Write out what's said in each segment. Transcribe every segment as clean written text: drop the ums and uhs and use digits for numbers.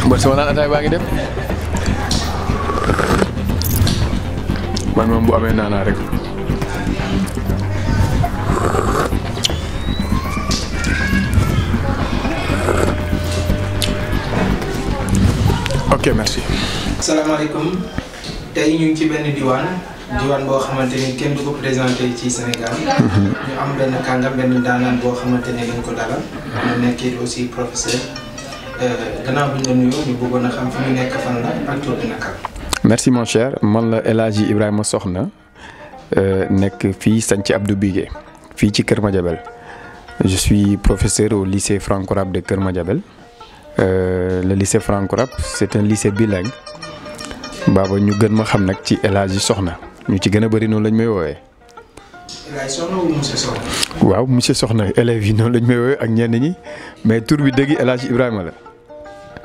bon sama naan ataay baa ngi dem man moom bu amee naanaa rek ok merci. salaamaaleykum tey ñu ngi ci benn diwaan boo xamante ni kenn du ko présenté ci Sénégal. ñu am benn kàngam benn daanaan boo xamante ne dañ ko dalal. mu nekkee aussi professeur gannaaw bi ñu la nuyoo ñu bëggoon a xam fi mu nekk fan la ak tur bi naka. merci mon cher man la El Hadji Ibrahima Sokhna nekk fii Santhiou Abdou Bigué fii ci Kër Madiabel je suis professeur au lycée franco-arabe de Kër Madiabel. Le lycée franco-arabe c'est un lycée bilingue baaba ñu gën ma xam nag ci El Hadji Sokhna ñu ci gën a bëri noonu lañ may woowee. El Hadji Sokhna ou monsieur Sokhna. waaw monsieur Sokhna élèves yi noonu lañ may woowee ak ñenn ñi mais tur bi dëgg El Hadji Ibrahima la.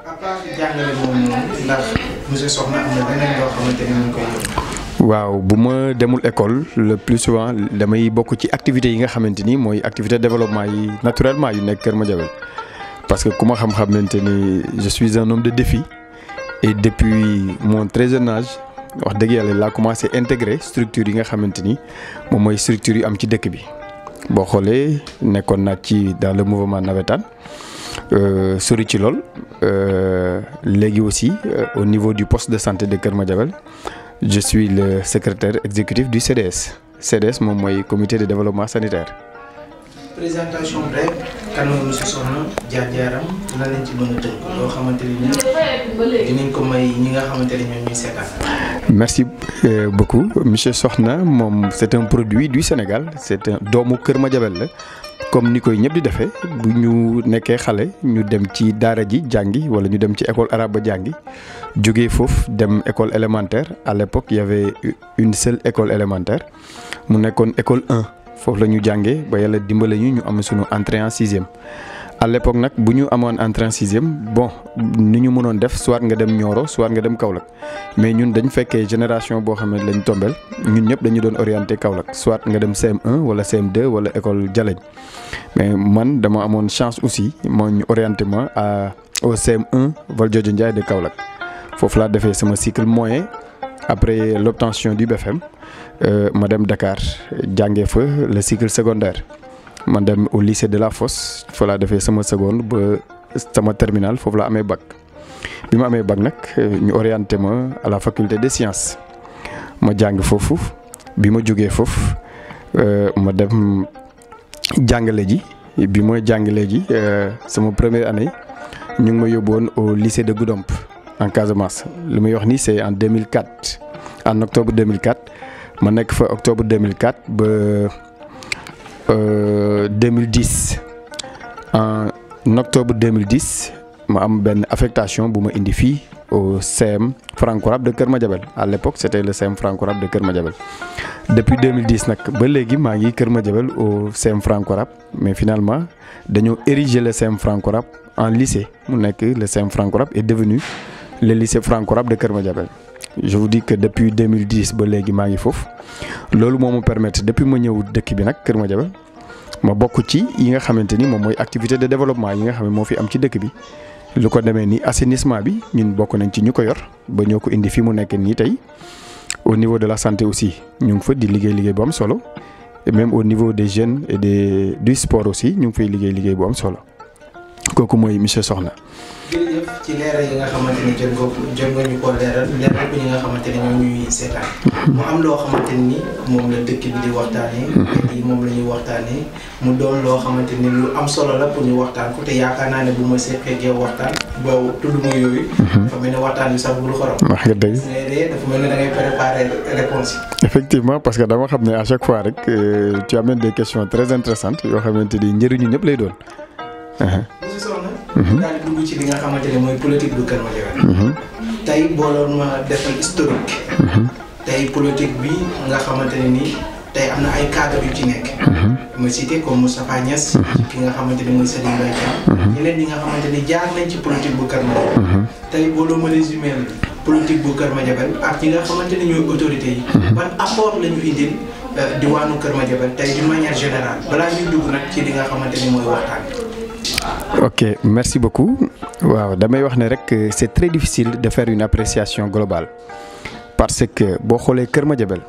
à part jàngale moom ndax monsieur Sokhna am na beneen loo xamante ni ñu koy yóbbu. waaw bu ma demul école le plus souvent damay bokk ci activités yi nga xamante ni mooy activité développement yi naturellement yu nekk Kër Madiabel. parce que ku ma xam-xamante ni je suis un homme de défi et depuis mon très jeune âge wax dëgg yàlla laa commencé intégrer structure yi nga xamante ni moom mooy structure yu am ci dëkk bi boo xoolee nekkoon naa ci dans le mouvement navétane sori ci lool léegi aussi au niveau du poste de santé de Kër Madiabel je suis le secrétaire exécutif du CDS CDS moom mooy comité de développement sanitaire. présentation brève kan mooy monsieur Sokhna jaar-jaaram lan lañ ci mën a tënk loo xamante ni dinañ ko may ñi nga xamante ne ñoom ñuy seetaan. merci beaucoup monsieur Sokhna moom c'est un produit du Sénégal c'est un doomu Kër Madiabel la comme ni koy ñëpp di defee bu ñu nekkee xale ñu dem ci daara ji jàngi wala ñu dem ci école arabe ba jàngi jógee foofu dem école élémentaire à l'époque il y avait une seule école élémentaire mu nekkoon école 1. foofu la ñu jàngee ba yàlla dimbale ñu am suñu entrée en sixième à l'époque nag bu ñu amoon entrée en sixième bon ni ñu mënoon def soit nga dem Nioro soit nga dem Kaolack mais ñun dañ fekkee génération boo xam ne lañ tombeel ñun ñëpp dañu doon orienté Kaolack soit nga dem CM1 wala CM2 wala école Jaleñ mais man dama amoon chance aussi moo ñu orienté ma au CM1 Valdiodio Ndiaye de Kaolack foofu laa defee sama cycle moyen après l'obtention du BFM ma dem Dakar jàngee fa le cycle secondaire ma dem au lycée de la Fosse fa laa defee sama seconde ba sama terminale foofu laa amee bac bi ma amee bac nag ñu orienté ma à la faculté des sciences ma jàng foofu bi ma jógee foofu ma dem jàngale ji bi ma jàngalee ji sama première année ñu ngi ma yóbbuwoon au lycée de Goudomp en Casamance li may wax nii c'est en 2004 en octobre 2004 ma nekk fa octobre 2004 ba 2010 en octobre 2010 ma am benn affectation bu ma indi fii au CM franco-arabe de Kër Madiabel à l'époque c'était le CM franco-arabe de Kër Madiabel depuis 2010 nag ba léegi maa ngi Kër Madiabel au CM franco-arabe mais finalement dañoo ériger le CM franco-arabe en lycée mu nekk le CM franco-arabe est devenu le lycée franco-arabe de Kër Madiabel. Je vous dis que depuis 2010 ba léegi maa ngi foofu loolu moo ma permettre depuis ma ñëw dëkk bi nag Kër Madiabel ma bokk ci yi nga xamante ni moom mooy activité de développement yi nga xam ne moo fi am ci dëkk bi lu ko demee ni assainissement bi ñun bokk nañ ci ñu ko yor ba ñoo ko indi fi mu nekk nii tey au niveau de la santé aussi ñu ngi fa di liggéey bu am solo et même au niveau des jeunes et du sport aussi ñu ngi fay liggéey bu am solo kooku mooy monsieur Sokhna. jërëjëf ci leeral yi nga xamante ni jot nga ñu koo leeral ko ñi nga xamante ne ñoo ñuy seetaan mu am loo xamante ni moom la dëkk bi di waxtaanee yi moom la ñuy waxtaanee mu doon loo xamante ni lu am solo la pour ñu waxtaan ko te yaakaar naa ne bu ma seqee ak yow waxtaan boo tudd ma yooyu dafa mel ne waxtaan bi sax bul xorom wax nga dëgg dafa mel ne da ngay préparer réponse yi effectivement parce que dama xam ne à chaque fois rek tu amènes des questions très intéressantes yoo xamante ni njëriñu ñëpp lay doon monsieur Sokhna daal di dugg ci li nga xamante ne mooy politique du Kër Madiabel tey boo doon ma defal historique tey politique bi nga xamante ne nii tey am na ay cadre yu ci nekk ma cité comme Moustapha Niass ki nga xamante ne mooy Serigne Mbaye Thiam ñeneen ñi nga xamante ni jaar nañ ci politique bu Kër Madiabel tey boo doon ma résumé politique bu Kër Madiabel ak ñi nga xamante ne ñooy autorités yi. ban apport la ñu indil diwaanu Kër Madiabel tey d'une manière générale balaa ñuy dugg nag ci li nga xamante ni mooy waxtaan bi. Ok, merci beaucoup. waaw damay wax ne rek c'est très difficile de faire une appréciation globale parce que boo xoolee Kër Madiabel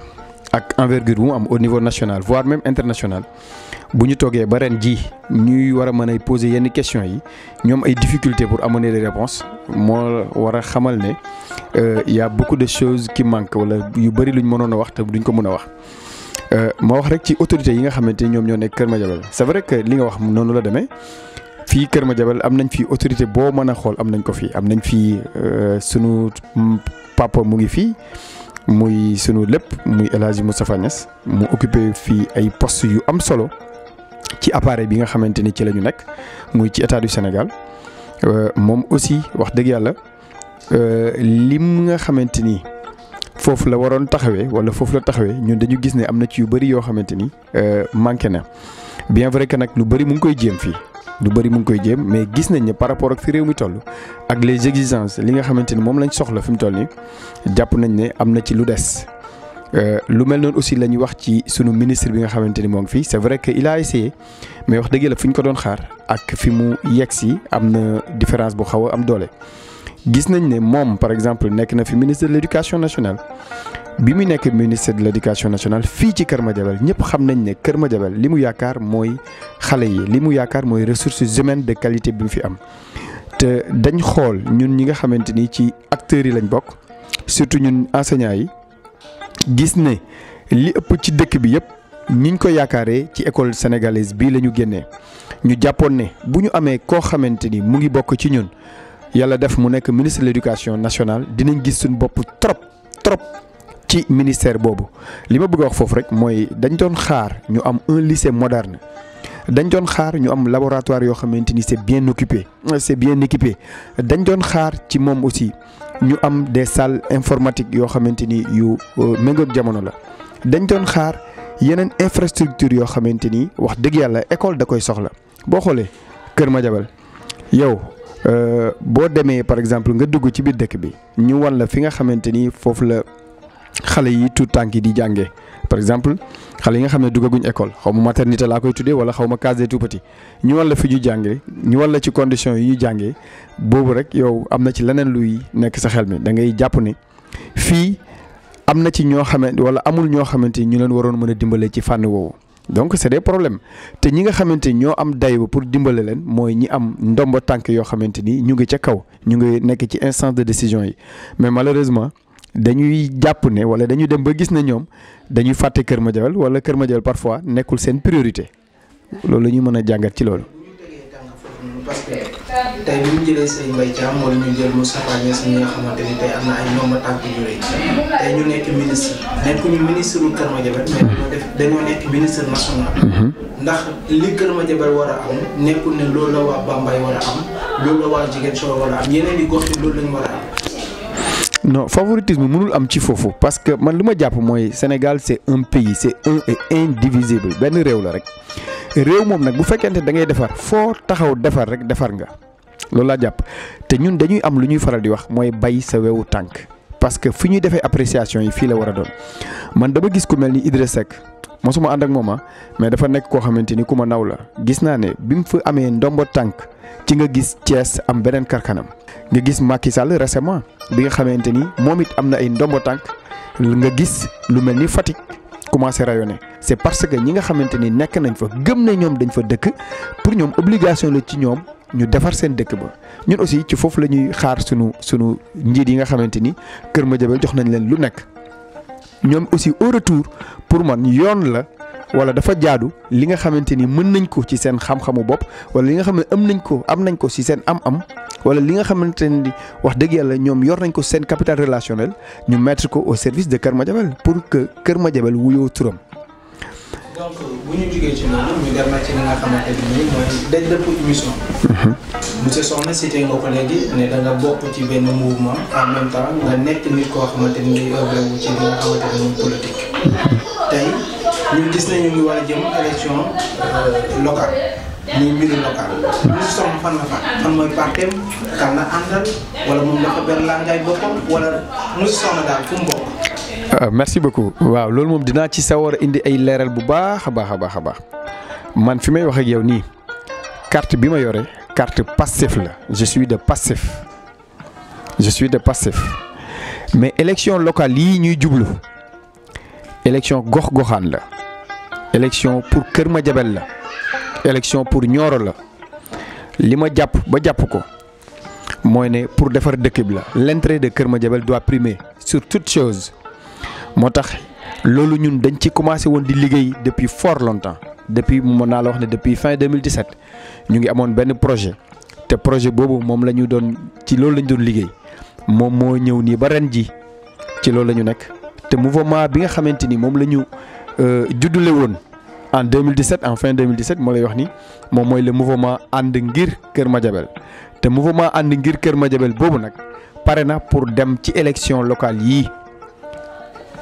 ak envergure bu mu am au niveau national voire même international bu ñu toogee ba ren ji ñuy war a mën a poser yenn questions yi ñoom ay difficultés pour amener des réponses moo war a xamal ne y a beaucoup de choses qui manquent wala yu bëri luñ mënoon a wax te duñ ko mën a wax. ma wax rek ci autorités yi nga xamante ni ñoom ñoo nekk Kër Madiabel c'est vrai que li nga wax noonu la demee fii Kër Madiabel am nañ fi autorité boo mën a xool am nañ ko fii am nañ fii sunu papa mu ngi fii. muy sunu lépp muy El Hadji Moustapha Niasse mu occupé fii ay postes yu am solo ci appareil bi nga xamante ni ci la ñu nekk muy ci état du Sénégal moom aussi wax dëgg yàlla lim nga xamante ni foofu la waroon taxawee wala foofu la taxawee ñun dañu gis ne am na ci yu bëri yoo xamante ni manqué na bien vrai que nag lu bëri mu ngi koy jéem fii. lu bëri mu ngi koy jéem mais gis nañ ne par rapport ak fi réew mi toll ak les exigences li nga xamante ni moom lañ soxla fi mu toll nii jàpp nañ ne am na ci lu des lu mel noonu aussi la ñuy wax ci sunu ministre bi nga xamante ni moo ngi fii c'est vrai que il a essayé mais wax dëgg la fi ñu ko doon xaar ak fi mu yegg si am na différence bu xaw a am doole. gis nañ ne moom par exemple nekk na fi ministre de l'éducation nationale bi mu nekk ministre de l'éducation nationale fii ci Kër Madiabel ñëpp xam nañ ne Kër Madiabel li mu yaakaar mooy xale yi li mu yaakaar mooy ressources humaines de qualité bi mu fi am te dañ xool ñun ñi nga xamante ni ci acteurs yi lañ bokk surtout ñun enseignants yi gis ne li ëpp ci dëkk bi yëpp ñiñ ko yaakaaree ci école sénégalaise bii la ñu génnee ñu jàppoon ne bu ñu amee koo xamante ni mu ngi bokk ci ñun yàlla def mu nekk ministre de l'éducation nationale dinañ gis suñu bopp trop ci ministère boobu li ma bëgg a wax foofu rek mooy dañ doon xaar ñu am un lycée moderne dañ doon xaar ñu am laboratoire yoo xamante ni c'est bien équipé dañ doon xaar ci moom aussi ñu am des salles informatiques yoo xamante ni yu méngoog jamono la dañ doon xaar yeneen infrastructure yoo xamante ni wax dëgg yàlla école da koy soxla boo xoolee Kër Madiabel yow boo demee par exemple nga dugg ci biir dëkk bi ñu wan la fi nga xamante ni foofu la xale yi tout tànk yi di jàngee par exemple xale yi nga xam ne duggaguñ école xaw ma maternité laa koy tuddee wala xaw ma case des tout-petits ñu wan la fi ñu jàngee ñu wan la ci conditions yi ñu jàngee boobu rek yow am na ci leneen luy nekk sa xel mi da ngay jàpp ne fii am na ci ñoo xamante wala amul ñoo xamante ni ñu leen waroon mën a dimbale ci fànn woowu. donc c'est des problèmes te ñi nga xamante ni ñoo am dayo pour dimbale leen mooy ñi am ndombo tànk yoo xamante ni ñu ngi ca kaw ñu ngi nekk ci instance de décision yi mais malheureusement. dañuy jàpp ne wala dañuy dem ba gis ne ñoom dañuy fàtte Kër Madiabel wala Kër Madiabel parfois nekkul seen priorité loolu la ñu mën a jàngat ci loolu. parce que tey bu ñu jëlee Serigne Mbaye Thiam wala ñu jël Moustapha Niasse ñi nga xamante ni tey am na ay nomba tànk yu rëy tey ñu nekk ministre nekkuñu ministre wu Kër Madiabel mais dañoo nekk ministre national. ndax li Kër Madiabel war a am nekkul ne loolu la waa Bambey war a am loolu la waa Ziguinchor war a am yeneen i gox yi loolu la ñu war a am. non favoritisme mënul am ci foofu parce que man lu ma jàpp mooy Sénégal c'est un pays c'est un et indivisible benn réew la rek réew moom nag bu fekkente da ngay defar foo taxaw defar rek defar nga loolu laa jàpp te ñun dañuy am lu ñuy faral di wax mooy bay sa wewu tànk parce que fi ñuy defee appréciation yi fii la war a doon man dama gis ku mel ni Idriss Seck mosuma ànd ak moom mais dafa nekk koo xamante ni ku ma naw la gis naa ne bi mu fa amee ndombo tànk ci nga gis Thiès am beneen karkanam nga gis Macky Sall récemment bi nga xamante ni moom it am na ay ndombo tànk nga gis lu mel ni Fatick commencé rayonner c'est parce que ñi nga xamante ni nekk nañ fa gëm ne ñoom dañ fa dëkk pour ñoom obligation la ci ñoom ñu defar seen dëkk ba ñun aussi ci foofu la ñuy xaar sunu njiit yi nga xamante ni Kër Madiabel jox nañ leen lu nekk ñoom aussi au retour pour man yoon la wala dafa jaadu li nga xamante ni mën nañ ko ci seen xam-xamu bopp wala li nga xam ne am nañ ko ci seen am-am wala li nga xamante ni wax dëgg yàlla ñoom yor nañ ko seen capital relationnel ñu mettre ko au service de Kër Madiabel pour que Kër Madiabel wuyoo turam. donc bu ñu jugee ci loolu ñu dem ci li nga xamante ni mooy dañ dëpp émission. monsieur Sokhna cité nga ko léegi ne da nga bokk ci benn mouvement en même temps nga nekk nit koo xamante ni ngay œuvre wu ci li nga xamante ni mooy politique. tey ñun gis nañu ngi war a jëm élection locale muy mbiru local Monsieur Sokhna fan la fan mooy parteem kan la àndal wala moom dafa ber langaay boppam wala Monsieur Sokhna daal fu mu bokk. merci beaucoup waaw loolu moom dinaa ci sawar indi ay leeral bu baax a baax a baax a baax man fi may wax ak yow nii carte bi ma yore carte Pastef la je suis de Pastef mais élection locale yii ñuy jublu élection gox-goxaan la élection pour Kër Madiabel la élection pour Nioro la li ma jàpp ba jàpp ko mooy ne pour defar dëkk bi la l'intérêt de Kër Madiabel doit primer sur toute chose moo tax loolu ñun dañ ci commencé woon di liggéey depuis fort longtemps depuis mën naa la wax ne depuis fin 2017 ñu ngi amoon benn projet te projet boobu moom la ñu doon ci loolu la ñu doon liggéey moom moo ñëw nii ba ren ji ci loolu la ñu nekk te mouvement bi nga xamante ni moom la ñu juddule woon en 2017 en fin 2017 moo lay wax ni moom mooy le mouvement ànd ngir Kër Madiabel te mouvement ànd ngir Kër Madiabel boobu nag pare na pour dem ci élection locale yii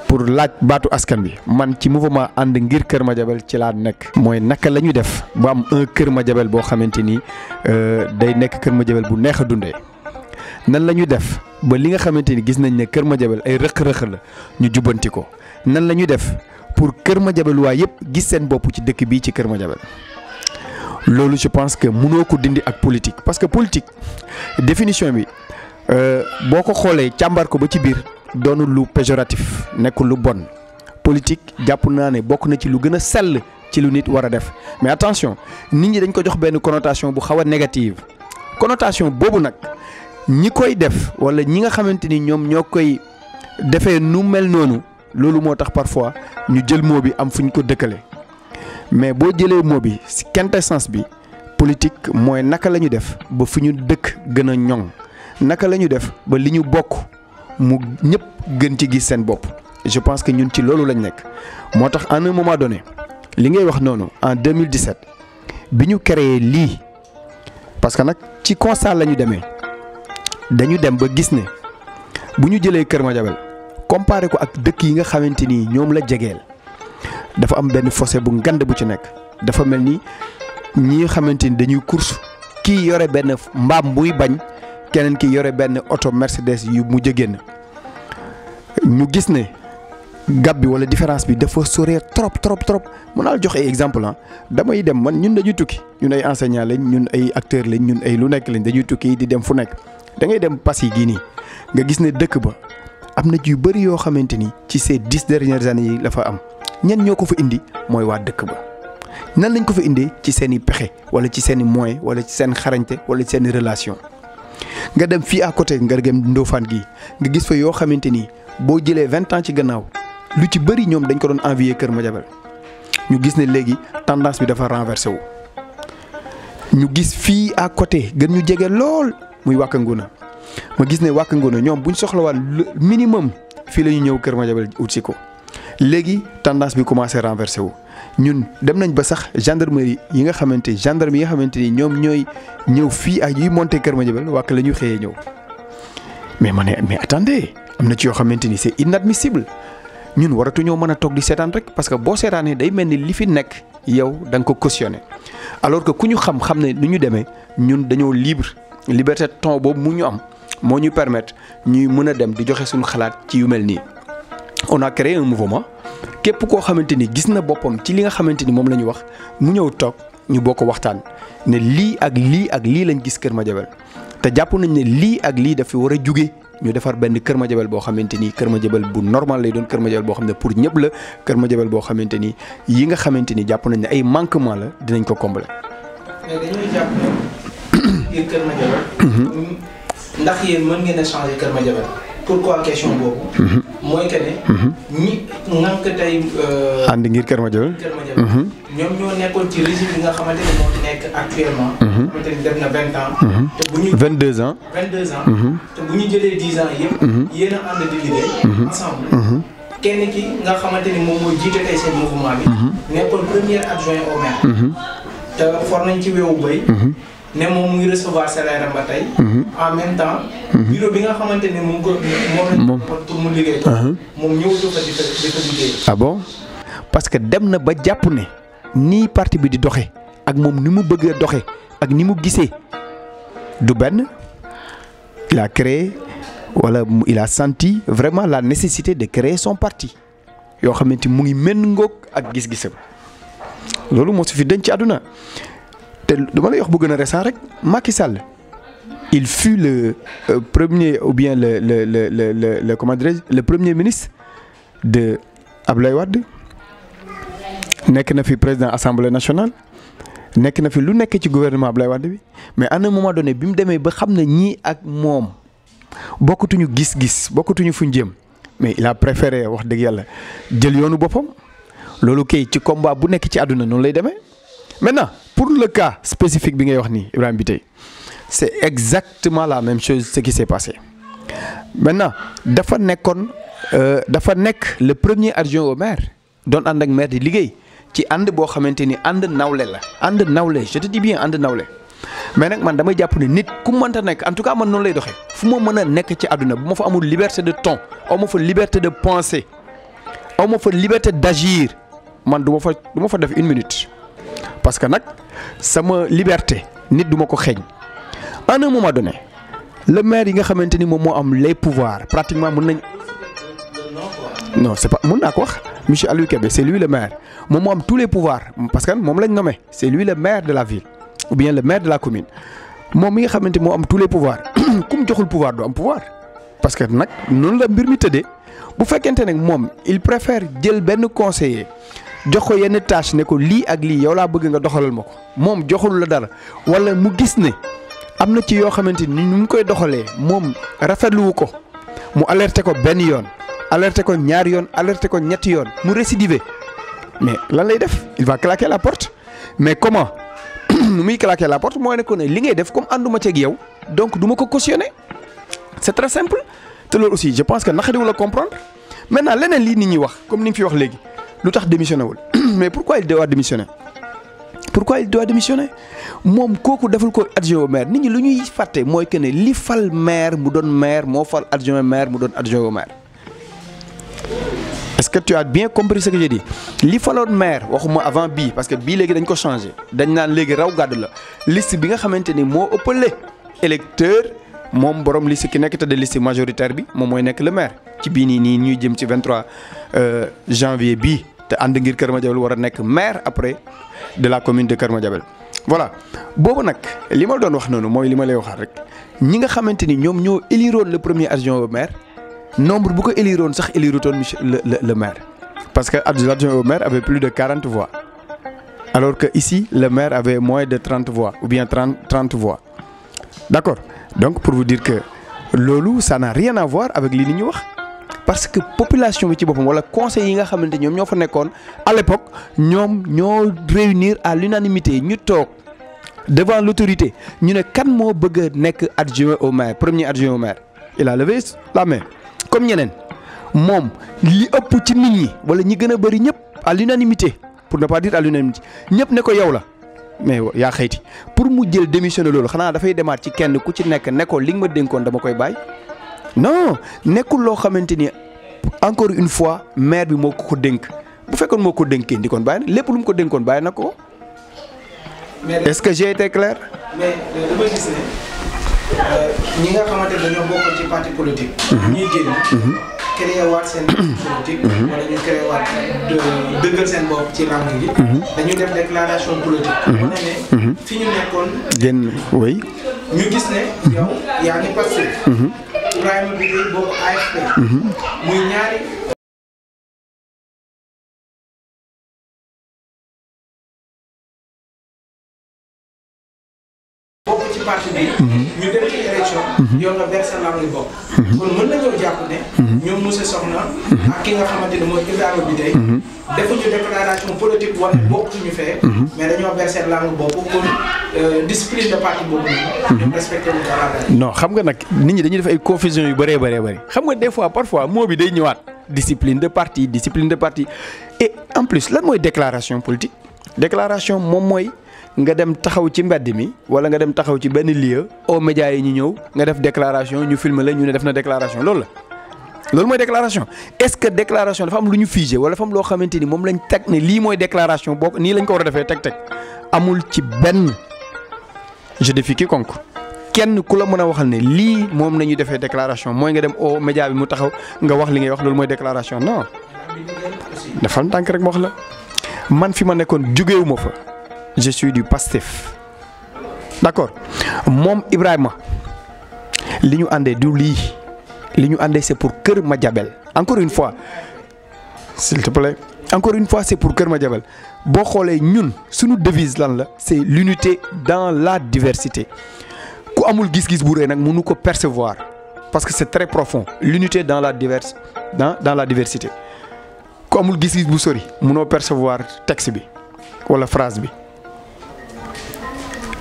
pour laaj baatu askan bi man ci mouvement ànd ngir Kër Madiabel ci laa nekk. mooy naka la ñu def ba am un Kër Madiabel boo xamante ni day nekk Kër Madiabel bu neex a dundee nan la ñu def ba li nga xamante ni gis nañ ne Kër Madiabel ay rëq-rëq la ñu jubbanti ko nan la ñu def pour Kër Madiabel waa yëpp gis seen bopp ci dëkk bii ci Kër Madiabel loolu je pense que mënoo ko dindi ak politique parce que politique définition bi boo ko xoolee càmbar ko ba ci biir doonul lu péjoratif nekkul lu bon politique jàpp naa ne bokk na ci lu gën a sell ci lu nit war a def mais attention nit ñi dañ ko jox benn connotation bu xaw a négative connotation boobu nag ñi koy def wala ñi nga xamante ni ñoom ñoo koy defee nu mel noonu loolu moo tax parfois ñu jël mot bi am fu ñu ko dëkkale mais boo jëlee mot bi ci quintessence bi politique mooy naka la ñu def ba fu ñu dëkk gën a ñoŋ naka la ñu def ba li ñu bokk mu ñëpp gën ci gis seen bopp je pense que ñun ci loolu lañ nekk moo tax à un moment donné li ngay wax noonu en 2017 bi ñu créé lii parce que nag ci constat la ñu demee dañu dem ba gis ne bu ñu jëlee Kër Madiabel comparé ko ak dëkk yi nga xamante ni ñoom la jegeel dafa am benn fossé bu ngand bu ci nekk dafa mel ni ñi nga xamante ni dañuy course kii yore benn mbaam buy bañ keneen ki yore benn oto Mercedes yu mujj génn ñu gis ne gab bi wala différence bi dafa sore trop mun naa jox ay exemple damay dem man ñun dañuy tukki ñun ay enseignant lañ ñun ay acteur lañ ñun ay lu nekk lañ dañuy tukki di dem fu nekk da ngay dem Passy gii nii nga gis ne dëkk ba am na yu bëri yoo xamante ni ci ces 10 dernières années yi la fa am ñenn ñoo ko fa indi mooy waa dëkk ba nan lañ ko fa indee ci seen i pexe wala ci seen i moyens wala ci seen xarañte wala ci seen i relation nga dem fii à côté nga dem Ndofane gii nga gis fa yoo xamante ni boo jëlee 20 ans ci gannaaw lu ci bëri ñoom dañ ko doon envier Kër Madiabel ñu gis ne léegi tendance bi dafa renversé wu. ñu gis fii à côté gën ñu jege lool muy Wack Ngouna ma gis ne Wack Ngouna ñoom buñ soxlawaan minimum fii la ñu ñëw Kër Madiabel ut si ko léegi tendance bi commencé renversé wu. ñun dem nañ ba sax gendarmerie yi nga xamante ni ñoom ñooy ñëw fii ak yuy monté Kër Madiabel Wack la ñuy xëyee ñëw mais ma ne mais attendez am na ci yoo xamante ni c'est inadmissible ñun waratuñoo mën a toog di seetaan rek parce que boo seetaanee day mel ni li fi nekk yow da nga ko cautionné alors que ku ñu xam ne nu ñu demee ñun dañoo liberté de ton boobu mu ñu am moo ñu permettre ñuy mën a dem di joxe suñu xalaat ci yu mel nii. on a créé un mouvement képp koo xamante ni gis na boppam ci li nga xamante ni moom la ñu wax mu ñëw toog ñu bokk waxtaan ne lii ak lii lañ gis Kër Madiabel te jàpp nañ ne lii ak lii dafa war a juge ñu defar benn Kër Madiabel boo xamante ni Kër Madiabel bu normal lay doon Kër Madiabel boo xam ne pour ñëpp la Kër Madiabel boo xamante ni yi nga xamante ni jàpp nañ ne ay manquement la dinañ ko combler. mais dañuy jàpp ne biir Kër Madiabel. ndax yéen mën ngeen a changer Kër Madiabel. pourquoi question boobu. mooy que ne. ñi ngànk tey. ànd ngir Kër Madiabel. ñoom ñoo nekkoon ci régime bi nga xamante ne moo nekk actuellement. xamante ni def na 20 ans. te bu ñu 22 ans. 22 ans. te bu ñu jëlee 10 ans yëpp. yéen a ànd di liggéey. ensemble. kenn ki nga xamante ni moom mooy jiite tey seen mouvement bi. nekkoon premier adjoint au maire. te for nañ ci weewu béy. ne moom mu ngi recevoir salaire am ba tey. en même temps. bureau bi nga xamante ne moom lañ pour mu liggéey. moom ñëwatu fa di fa liggéey. ah bon parce que dem na ba jàpp ne nii parti bi di doxe ak moom ni mu bëgg a doxe ak ni mu gisee du benn. Il a créé wala il a senti vraiment la nécessité de créer son parti yoo xamante mu ngi méngoog ak gis-gisam loolu moo su fi denc ci àdduna te dama lay wax bu gën a récent rek Macky Sall il fut le premier ou bien le comment dirais-je le premier ministre de Abdoulaye Wade nekk na fi président assemblée nationale nekk na fi lu nekk ci gouvernement Abdoulaye Wade bi mais à un moment donné bi mu demee ba xam ne ñii ak moom bokkatuñu gis-gis bokkatuñu fuñ jëm mais il a préféré wax dëgg yàlla jël yoonu boppam loolu kay ci combat bu nekk ci àdduna noonu lay demee. Maintenant pour le cas spécifique bi ngay wax nii Ibrahima Bitèye c'est exactement la même chose ce qui s'est passé maintenant dafa nekk le premier adjoint au maire doon ànd ak maire di liggéey ci ànd boo xamante ni ànd nawle la ànd nawle je te dis bien ànd nawle mais nag man damay jàpp ne nit ku mënta nekk en tout cas man noonu lay doxee fu ma mën a nekk ci àdduna bu ma fa amul liberté de ton aw ma fa liberté de penser aw ma fa liberté d'agir man du ma fa def une minute parce que nag sama liberté nit du ma ko xeeñ à un moment donné le maire yi nga xamante ni moom moo am les pouvoirs pratiquement mën nañ non c'est pas mën naa ko wax monsieur Aliou Kébé c'est lui le maire moom moo am tous les pouvoirs parce que moom lañ nommé c'est lui le maire de la ville ou bien le maire de la commune moom mi nga xamante moo am tous les pouvoirs ku mu joxul pouvoir du am pouvoir parce que nag noonu la mbir mi tëddee bu fekkente nag moom il préfère jël benn conseiller jox ko yenn tâche ne ko lii ak lii yow laa bëgg nga doxalal ma ko moom joxul la dara wala mu gis ne am na ci yoo xamante ni ñu koy doxalee moom rafetluwu ko mu alerté ko benn yoon alerté ko ñaari yoon alerté ko ñetti yoon mu récidiver mais lan lay def il va claquer la porte mais comment nu muy claquer la porte mooy ne ko ne li ngay def comme ànduma ci ak yow donc du ma ko cautionner c'est très simple te loolu aussi je pense que naqariwul la comprendre maintenant leneen lii nit ñi wax comme ni nga fi wax léegi lu tax démissionné wul mais pourquoi il doit démissionner moom kooku deful ko adjoint au maire nit ñi lu ñuy fàtte mooy que ne li fal maire mu doon maire moo fal adjoint maire mu doon adjoint au maire. Est-ce que tu as bien compris ce que j'ai dit li faloon maire waxuma avant bii parce que bii léegi dañ ko changé dañ naan léegi raw gàddu la liste bi nga xamante ni moo ëppale électeur moom borom liste ki nekk te de liste majoritaire bi moom mooy nekk le maire ci bii nii ñuy jëm ci 23 janvier bii te ànd ngir Kër Madiabel war a nekk maire après de la commune de Kër Madiabel voilà boobu nag li ma doon wax noonu mooy li ma lay waxaat rek ñi nga xamante ni ñoom ñoo éliroon le premier adjoint au maire nombre bu ko éliroon sax élirutoon monsieur le maire parce que l'adjoint au maire avait plus de 40 voix alors que ici le maire avait moins de 30 voix ou bien 30 voix d'accord donc pour vous dire que loolu ça n'a rien à voir avec li ni ñu wax parce que population bi ci boppam wala conseil yi nga xamante ñoom ñoo fa nekkoon à l'époque ñoom ñoo réunir à l'unanimité ñu toog devant l'autorité ñu ne kan moo bëgg a nekk adjoint au maire premier adjoint au maire il a levé la main comme ñeneen moom li ëpp ci nit ñi wala ñi gën a bëri ñëpp à l'unanimité pour ne pas dire à l'unanimité ñëpp ne ko yow la mais yaa xëyti pour mu jël démissionné loolu xanaa dafay demaat ci kenn ku ci nekk ne ko li nga ma dénkoon dama koy bàyyi non nekkul loo xamante ni encore une fois maire bi moo ko dénk bu fekkoon moo ko dénkee ndi kon bàyyi na lépp lu mu ko dénkoon bàyyi na ko. Est-ce que j'ai été clair? mais dama gis ne ñi nga xamante ne dañoo bokk ci parti politique. ñuy génn. créé waat seen politique. wala ñu créé waat dëggal seen bopp ci langue yi. dañuy def déclaration politique. wane ne fi ñu nekkoon. génn oui. ñu gis ne. yow yaa ngi passé. Ibrahima Bitèye bokk AFP. muy ñaari. bokk ci parti bi. ñu dem ci élection. yow nga versé langue bopp. kon mën nañoo jàpp ne. ñoom monsieur Sokhna. ak ki nga xamante ne mooy Ibrahima Bitèye. defuñu déclaration politique wala bokkuñu fee. mais dañoo versé langue bopp kon discipline de parti boobu ñu respecté wu dara. non xam nga nag nit ñi dañuy def ay confusion yu bëree bëri xam nga des fois parfois mot bi day ñëwaat discipline de parti et en plus lan mooy déclaration politique déclaration moom mooy nga dem taxaw ci mbedd mi wala nga dem taxaw ci benn lieu aux médias yi ñu ñëw nga def déclaration ñu filmer la ñu ne def na déclaration loolu la. loolu mooy déclaration est-ce que déclaration dafa am lu ñu figé wala dafa am loo xamante ni moom lañ teg ne lii mooy déclaration boo nii lañ ko war a defee teg amul ci benn je défie quiconque kenn ku la mën a waxal ne lii moom nañu defee déclaration mooy nga dem au média bi mu taxaw nga wax li ngay wax loolu mooy déclaration non dafa am tànk rek ma wax la man fi ma nekkoon jógewuma fa je suis du Pastef d'accord moom Ibrahima li ñu àndee du lii li ñu àndee c'est pour Kër Madiabel encore une fois s'il te plaît encore une fois c'est pour Kër Madiabel boo xoolee ñun suñu devise lan la c'est l'unité dans la diversité ku amul gis-gis bu rëy nag mënu ko percevoir parce que c'est très profond l'unité dans la diversité ku amul gis-gis bu sori mënoo percevoir texte bi wala phrase bi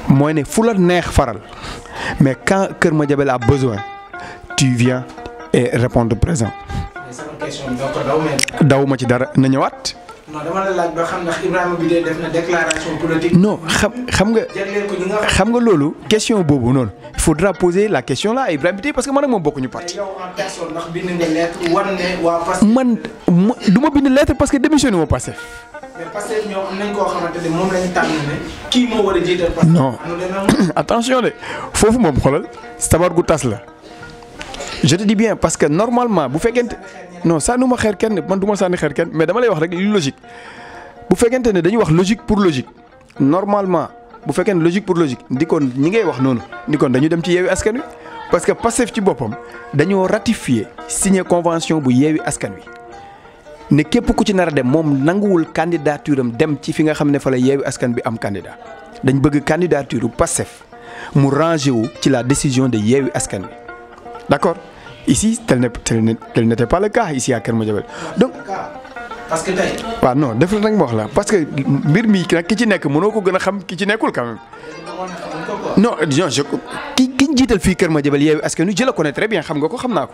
mooy ne fu la neex faral mais quand Kër Madiabel a besoin tu viens et répondre présent. daw ma ci dara na ñëwaat. non dama la laaj ba xam ndax Ibrahima bi dee def na déclaration politique. non xam nga loolu question boobu noonu il faudra poser la question là à Ibrahima bi parce que man ak moom bokkuñu parti. yow en personne ndax bind nga lettre wan ne waa Pastef. man du ma bind lettre parce que démissionné moo Pastef. mais Pastef ñoom am nañ koo xamante ne moom lañ tànn ne kii moo war a jiital Pastef. non attention de foofu moom xoolal sabar gu tas la je te dis bien parce que normalement bu fekkente non sànni ma xeer kenn man du ma sànni xeer kenn mais dama lay wax rek lu logique bu fekkente ne dañuy wax logique pour logique normalement bu fekkee ne logique pour logique ndi kon ñi ngay wax noonu ndi kon dañu dem ci Yewwi Askan Wi parce que Pastef ci boppam dañoo ratifier signer convention bu Yewwi Askan Wi ne képp ku ci nar a dem moom nanguwul candidature am dem ci fi nga xam ne fa la Yewwi Askan bi am candidat dañ bëgg candidature bu Pastef mu rangé wu ci la décision de Yewwi Askan Wi d'accord ici tel n'était pas le cas ici à Kër Madiabel donc parce que tey. waaw non def la nag ma wax la parce que mbir mi nag ki ci nekk mënoo ko gën a xam ki ci nekkul quand même non ki ñu jiital fii Kër Madiabel Yewwi Askan Wi je le connais très bien xam nga ko xam naa ko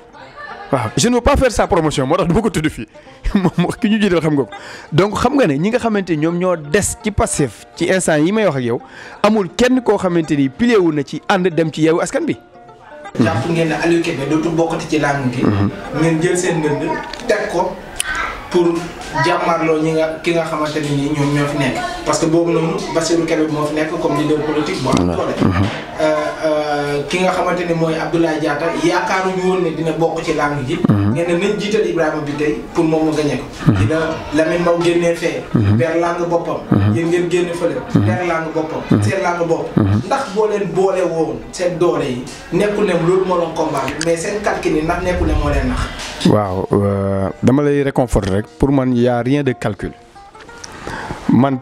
waaw je ne veux pas faire sa promotion moo tax du ma ko tudd fii moom ki ñu jiital xam nga ko donc xam nga ne ñi nga xamante ni ñoom ñoo des ci Pastef ci instant yi may wax ak yow amul kenn koo xamante ni pilier wu na ci ànd dem ci Yewwi Askan bi. jàpp ngeen ne Aliou Kébé dootul bokkati ci làng gi. ngeen jël seen ndënd teg ko pour jàmmarloo ki nga xamante ne nii ñoom ñoo fi nekk parce que boobu noonu Bassirou Kébé moo fi nekk comme leader politique bu am doole. ki nga xamante ne mooy Abdoulaye Diatta yaakaaruñu woon ne dina bokk ci làng gi. ngeen ne nañ jiital Ibrahima bi tey pour moom mu gagné ko. dina Lamine Mbow génnee fee. per làng boppam. yéen ngeen génn fële. per làng boppam. seen làng bopp. ndax boo leen boole woon seen doole yi nekkul ne loolu moo doon combat mais seen calcul yi ndax nekkul ne moo leen nax. waaw dama lay réconforter rek pour man y a rien de calcul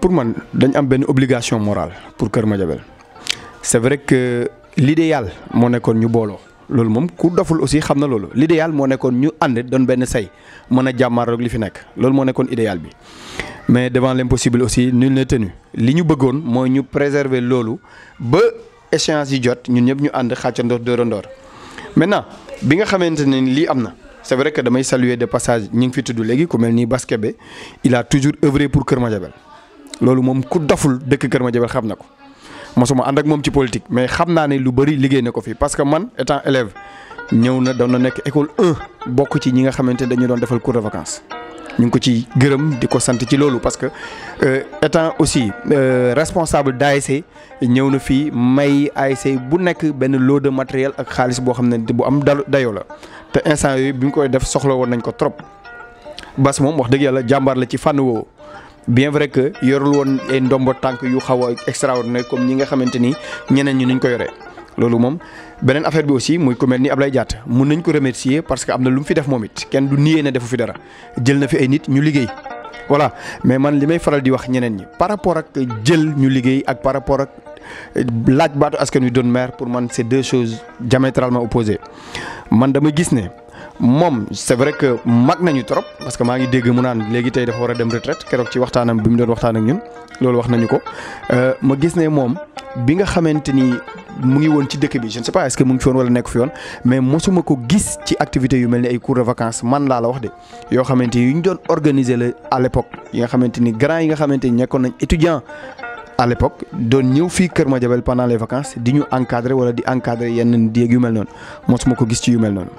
pour man dañ am benn obligation morale pour Kër Madiabel c'est vrai que l'idéal moo nekkoon ñu booloo loolu moom ku doful aussi xam na loolu l'idéal moo nekkoon ñu ànd doon benn say mën a jàmmaarloog li fi nekk loolu moo nekkoon idéal bi mais devant l'impossible aussi nul n'est tenu li ñu bëggoon mooy ñu préserver loolu ba échéance yi jot ñun ñëpp ñu ànd xàccandoor dóorandoor maintenant bi nga xamante ne lii am na c'est vrai que damay saluer de passage ñi ngi fi tudd léegi ku mel ni Bass Kébé il a toujours œuvré pour Kër Madiabel loolu moom ku doful dëkk Kër Madiabel xam na ko mosuma ànd ak moom ci politique mais xam naa ne lu bëri liggéey na ko fi parce que man étant élève ñëw na doon na nekk école 1 bokk ci ñi nga xamante ne dañu doon defal cours de vacances ñu ngi ko ci gërëm di ko sant ci loolu parce que étant aussi responsable d'ASC ñëw na fii may ASC bu nekk benn lot de matériel ak xaalis boo xam ne bu am dayoo la te instant yooyu bi ñu koy def soxla woon nañ ko trop Bass moom wax dëgg yàlla jàmbaar la ci fànn woowu bien vrai que yorul woon ay ndombo tànk yu xaw a extraordinaire comme ñi nga xamante ni ñeneen ñi nuñ ko yoree loolu moom beneen affaire bi aussi muy ku mel ni Ablaye Diatta mun nañ ko remercier parce que am na lu mu fi def moom it kenn du niee ne defu fi dara jël na fi ay nit ñu liggéey voilà mais man li may faral di wax ñeneen ñi par rapport ak jël ñu liggéey ak par rapport ak laaj baatu askan wi doon maire pour man c'est deux choses diamétralement opposées man dama gis ne moom c'est vrai que mag nañu trop parce que maa ngi dégg mu naan léegi tey dafa war a dem retraite keroog ci waxtaanam bi mu doon waxtaan ak ñun loolu wax nañu ko ma gis ne moom bi nga xamante ni mu ngi woon ci dëkk bi je ne sais pas est-ce que mu ngi fi woon wala nekk fi woon mais mosuma ko gis ci activités yu mel ni ay cours de vacances man laa la wax de yoo xamante ni yu ñu doon organiser la à l'époque yi nga xamante ni grand yi nga xamante ni nekkoon nañ étudiant à l'époque doon ñëw fii Kër Madiabel pendant les vacances di ñu encadrer wala di encadrer yenn déeg yu mel noonu mosuma ko gis ci yu mel noonu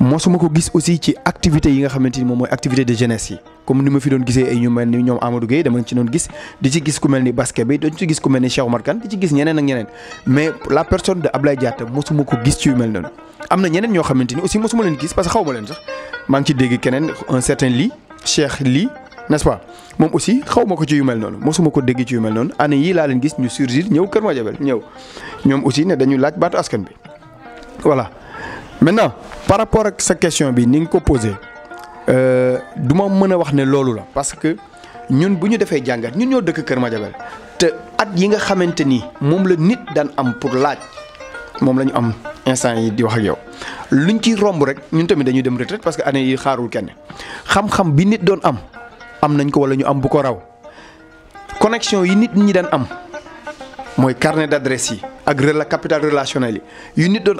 mosuma ko gis aussi ci activité yi nga xamante ni moom mooy activité de jeunesse yi comme ni ma fi doon gisee ay ñu mel ni ñoom Amadou Gueye dama ci doon gis di ci gis ku mel ni basket bi dañ ci gis ku mel ni Cheikh Oumar Kane di ci gis ñeneen ak ñeneen mais la personne de Ablaye Diatta mosuma ko gis ci yu mel noonu. am na ñeneen ñoo xamante ni aussi mosuma leen gis parce que xaw ma leen sax maa ngi ci dégg keneen un certain Ly Cheikh Ly n'est-ce pas moom aussi xaw ma ko ci yu mel noonu mosuma ko dégg ci yu mel noonu année yii laa leen gis ñu surgir ñëw Kër Madiabel ñëw ñoom aussi ne dañu laaj baatu askan bi voilà. Maintenant par rapport ak sa question bi ni nga ko posé du ma mën a wax ne loolu la parce que ñun bu ñu defee jàngat ñun ñoo dëkk Kër Madiabel te at yi nga xamante ni moom la nit daan am pour laaj moom la ñu am instant yi di wax ak yow luñ ci romb rek ñun tamit dañuy dem retraite parce que année yi xaarul kenn xam-xam bi nit doon am nañ ko wala ñu am bu ko raw connexion yi nit ñi daan am mooy carnet d'adresse yi ak capital relationnel yi yu nit doon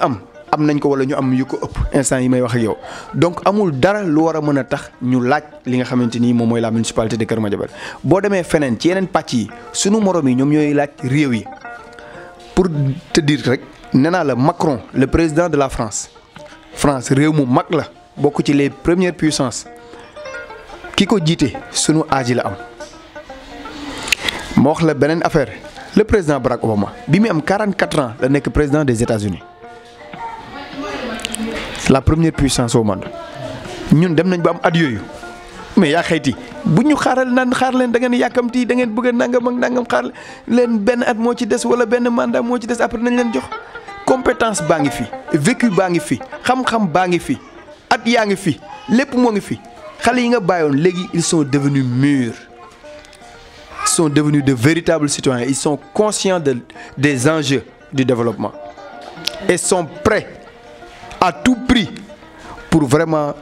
am nañ ko wala ñu am yu ko ëpp instant yi may wax ak yow donc amul dara lu war a mën a tax ñu laaj li nga xamante ni moom mooy la municipalité de Kër Madiabel boo demee feneen ci yeneen pàcc yi sunu morom yi ñoom ñooy laaj réew yi pour te dire rek nee naa la Macron le président de la France réew mu mag la bokk ci les premières puissances ki ko jiite sunu âge la am. ma wax la beneen affaire le président Barack Obama bi mu am 44 ans la nekk président des États-Unis la première puissance au monde ñun dem nañ ba am at yooyu mais yaa xayti bu ñu xaaral naan xaar leen da ngeen yàkkamti da ngeen bëgg a nangam ak nangam xaar leen benn at moo ci des wala benn mandat moo ci des après nañ leen jox compétence baa ngi fi vécu baa ngi fi xam-xam baa ngi fi at yaa ngi fi lépp moo ngi fi xale yi nga bàyyoon léegi ils sont devenus mûrs ils sont devenus de véritables citoyens ils sont conscients des enjeux du développement et sont prêts à tout prix pour vraiment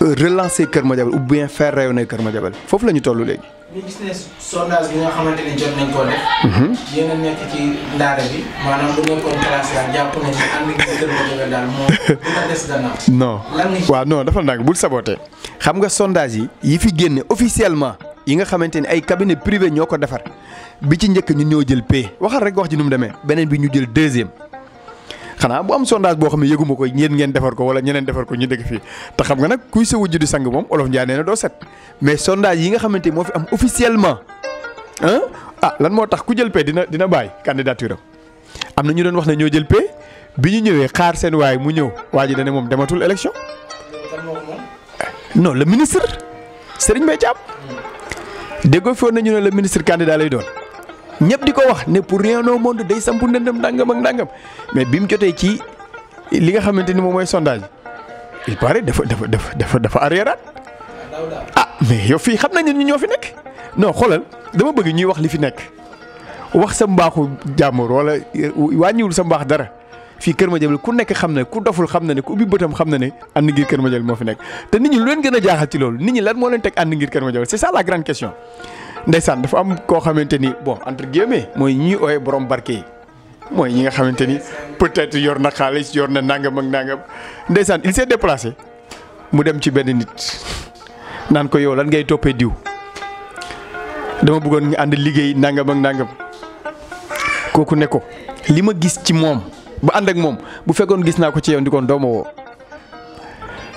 relancer Kër Madiabel ou bien faire rayonner Kër Madiabel foofu la ñu toll léegi. ñu gis ne sondage bi nga xamante ni jot nañ koo def. yéen a nekk ci ndaare bi maanaam lu nekkoon classe daal jàpp nañ ne ànd ak Kër Madiabel daal moo dina des gannaaw. non waaw non dafa nag bul saboté xam nga sondage yi fi génne officiellement yi nga xamante ni ay cabinet privé ñoo ko defar bi ci njëkk ñun ñoo jël P waxal rek wax ji nu mu demee beneen bi ñu jël deuxième. xanaa bu am sondage boo xam ne yëguma ko ñeen ngeen defar ko wala ñeneen defar ko ñu dëkk fii te xam nga nag kuy sa wujju di sang moom olof Ndiaye nee na doo set mais sondage yi nga xamante moo fi am officiellement lan moo tax ku jël P dina bàyyi candidature am na ñu doon wax ne ñoo jël P bi ñu ñëwee xaar seen waay mu ñëw waa ji dane moom dematul élection non le ministre Serigne Mbaye Thiam déggoo foon nañu ne le ministre candidat lay doon ñëpp di ko wax ne pour rien au monde day sampu ndëndëm ndàngam ak ndàngam mais bi mu jotee ci li nga xamante ni moom mooy sondage il paraît dafa arriéraat mais yow fii xam nañ ne ñoo fi nekk non xoolal dama bëgg ñuy wax li fi nekk wax sa mbaaxu jàmbur wala wàññiwul sa mbaax dara fii Kër Madiabel ku nekk xam na ku doful xam na ne ku ubbi bëtam xam na ne ànd ngir Kër Madiabel moo fi nekk te nit ñi lu leen gën a jaaxal ci loolu nit ñi lan moo leen teg ànd ngir Kër Madiabel c'est ça la grande question. Ndeysaan dafa am koo xamante ni bon entre guillemets mooy ñi ooyee borom barke yi mooy ñi nga xamante ni peut-être yor na xaalis yor na nangam ak nangam ndeysaan il s'est déplacé mu dem ci benn nit naan ko yow lan ngay toppee diw dama bëggoon nga ànd liggéey nangam ak nangam kooku ne ko li ma gis ci moom ba ànd ak moom bu fekkoon gis naa ko ci yow ndikoon doo ma woo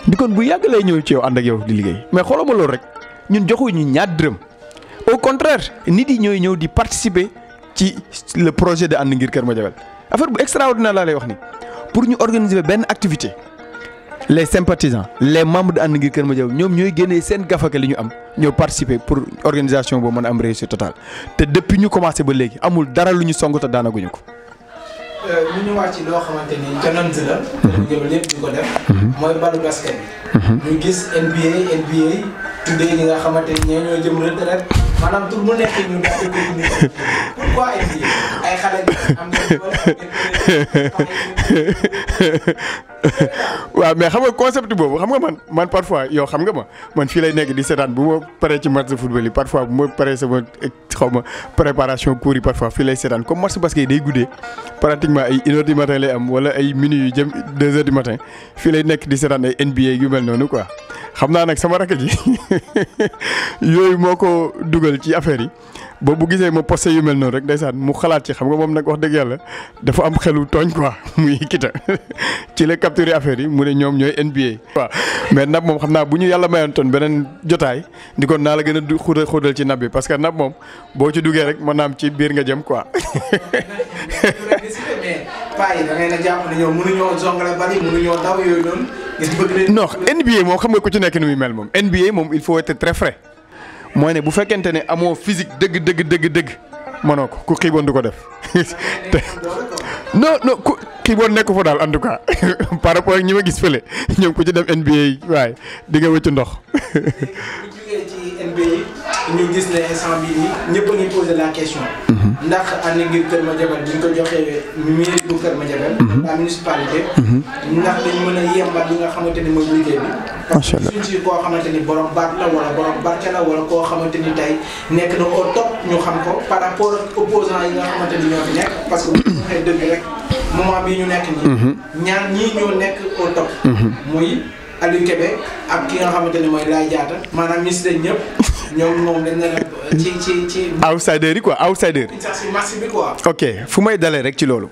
ndikoon bu yàgg lay ñëw ci yow ànd ak yow di liggéey mais xoolal ma loolu rek ñun joxuñu ñaar dërëm. au contraire nit yi ñooy ñëw di participer ci le projet de ànd ngir Kër Madiabel affaire bu extraordinaire laa lay wax ni pour ñu organiser benn activité les sympathisants les membres de ànd ngir Kër Madiabel ñoom ñooy génnee seen gafaka li ñu am ñoo participer pour organisation boobu mën a am réussite totale te depuis ñu commencé ba léegi amul dara lu ñu song te daanaguñu ko. ñu ñëwaat ci loo xamante ni canons la. Kër Madiabel lépp di ko def. mooy balu basket bi. ñu gis NBA tuddee ñi nga xamante ni ñoo jëm retraite maanaam tur mu nekk ñu daal di ko indi pourquoi NBA ay xale am waaw mais xam nga concept boobu xam nga man parfois yow xam nga man fii lay nekk di seetaan bu ma paree ci match de football yi parfois bu ma paree sama xaw ma préparation cours yi parfois fii lay seetaan comme match basket yi day guddee pratiquement ay 1h du matin lay am wala ay minutes yu jëm 2h du matin fii lay nekk di seetaan ay NBA yu mel noonu quoi xam naa nag sama rakk ji yooyu moo ko dugal ci affaire yi boobu bu gisee ma posté yu mel noonu rek ndeysaan mu xalaat ci xam nga moom nag wax dëgg yàlla dafa am xelu tooñ quoi muy kita ci la capté capturer affaire yi mu ne ñoom ñooy NBA. waaw mais nab moom xam naa bu ñu yàlla mayoon toon beneen jotaay di kon naa la gën a xóotal ci nab bi parce que nab moom boo ci duggee rek mën naa am ci biir nga jëm quoi. mais paa yi da ngay na jàpp ne ñoom mënuñoo zongale bari mënuñoo daw yooyu noonu. non NBA moom xam nga ku ci nekk ni muy mel moom NBA moom il faut être très frais mooy ne bu fekkente ne amoo physique dëgg mënoo ko ku xiiboon du ko def non ku xiiboon nekk fa daal en tout cas par rapport ak ñi ma gis fële ñoom ku ci dem NBA waaye di nga wëccu ndox. ñu gis ne instant bii nii ñëpp a ngi posé la question. ndax ànd ngir Kër Madiabel bi ñu ko joxee mairie bu Kër Madiabel. la municipalité. ndax dañ mën a yembal li nga xamante ni mooy liggéey bi. macha allah parce que suñ si koo xamante ni borom baat la wala borom barke la wala koo xamante ni tey nekk na au top ñu xam ko par rapport ak opposants yi nga xamante ni ñoo fi nekk parce que bu ñu waxee dëgg rek moment bii ñu nekk nii. ñaar ñii ñoo nekk au top. muy Aliou Kébé ak ki nga xamante ni mooy Laye Diatta maanaam ñi si ñëpp. ñoom moom dañ ne ci. outsider yi quoi outsider. ci marché bi quoi. ok fu may dalee rek ci loolu.